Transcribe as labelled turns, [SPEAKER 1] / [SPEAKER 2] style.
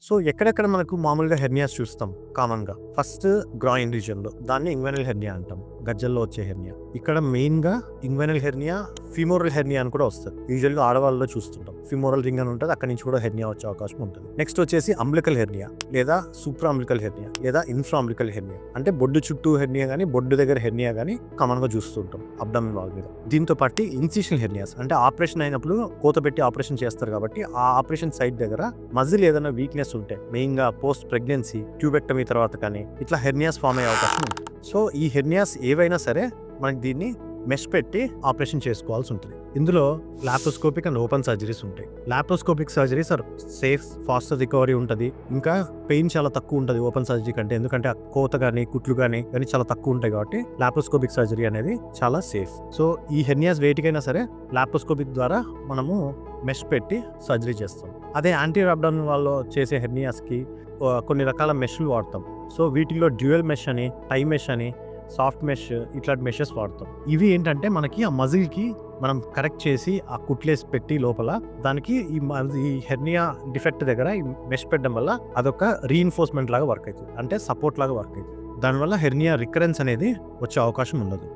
[SPEAKER 1] So ఎక్కడెక్కడ మనకు మామూలుగా హెర్నియాస్ చూస్తాం కామన్‌గా. ఫస్ట్ గ్రాయిన్ రీజియన్‌లో దాన్ని ఇంగ్వెనల్ హెర్నియా అంటాం. గజ్జల్లో వచ్చే హెర్నియా. ఇక్కడ మెయిన్‌గా ఇంగ్వెనల్ హెర్నియా, ఫిమోరల్ హెర్నియా అని కూడా వస్తది. యూజువల్‌గా ఆడవాళ్ళలో చూస్తుంటాం. ఫిమోరల్ రింగ్ అని ఉంటది. అక్కడి నుంచి కూడా హెర్నియా వచ్చే అవకాశం ఉంటుంది. నెక్స్ట్ వచ్చేసి అంబ్లికల్ హెర్నియా లేదా సూప్రా అంబ్లికల్ హెర్నియా లేదా ఇన్ఫ్రా అంబ్లికల్ హెర్నియా. అంటే బొడ్డు చుట్టూ హెర్నియా గాని, బొడ్డు దగ్గర హెర్నియా గాని కామన్‌గా చూస్తుంటాం అబ్డామిన్ వాల్ మీద. దీంతో పాటు ఇన్సిషనల్ హెర్నియాస్ అంటే ఆపరేషన్ అయినప్పుడు కోత పెట్టి ఆపరేషన్ చేస్తారు కాబట్టి ఆ ఆపరేషన్ సైట్ దగ్గర మజిల్ ఏదైనా వీక్నెస్ ఉంటే మెయిన్‌గా పోస్ట్ ప్రెగ్నెన్సీ, ట్యూబెక్టమీ తర్వాత కానీ ఇట్లా హెర్నియాస్ ఫామ్ అయ్యే అవకాశం ఉంది. సో ఈ హెర్నియాస్ ఏవైనా సరే మనకి దీన్ని మెష్ పెట్టి ఆపరేషన్ చేసుకోవాల్సి ఉంటుంది. ఇందులో లాప్రోస్కోపిక్ అండ్ ఓపెన్ సర్జరీస్ ఉంటాయి. Laparoscopic surgeries are safe, faster recovery ఉంటుంది. ఇంకా పెయిన్ చాలా తక్కువ ఉంటుంది ఓపెన్ సర్జరీ కంటే. ఎందుకంటే ఆ కోత కానీ కుట్లు కానీ చాలా తక్కువ ఉంటాయి కాబట్టి లాప్రోస్కోపిక్ సర్జరీ అనేది చాలా సేఫ్. సో ఈ హెర్నియాస్ వేటికైనా సరే లాప్రోస్కోపిక్ ద్వారా మనము మెష్ పెట్టి సర్జరీ చేస్తాం. అదే యాంటీరియర్ అబ్డామినల్ వాల్లో చేసే హెర్నియాస్కి కొన్ని రకాల మెష్లు వాడతాం. సో వీటిలో డ్యూయల్ మెష్ అని, టై మెష్ అని, సాఫ్ట్ మెష్ ఇట్లాంటి మెషెస్ వాడతాం. ఇవి ఏంటంటే మనకి ఆ మజిల్కి మనం కరెక్ట్ చేసి ఆ కుట్లేసి పెట్టి లోపల దానికి ఈ హెర్నియా డిఫెక్ట్ దగ్గర ఈ మెష్ పెట్టడం వల్ల అదొక రీఇన్ఫోర్స్మెంట్ లాగా వర్క్ అవుతుంది. అంటే సపోర్ట్ లాగా వర్క్ అవుతుంది. దానివల్ల హెర్నియా రికరెన్స్ అనేది వచ్చే అవకాశం ఉండదు.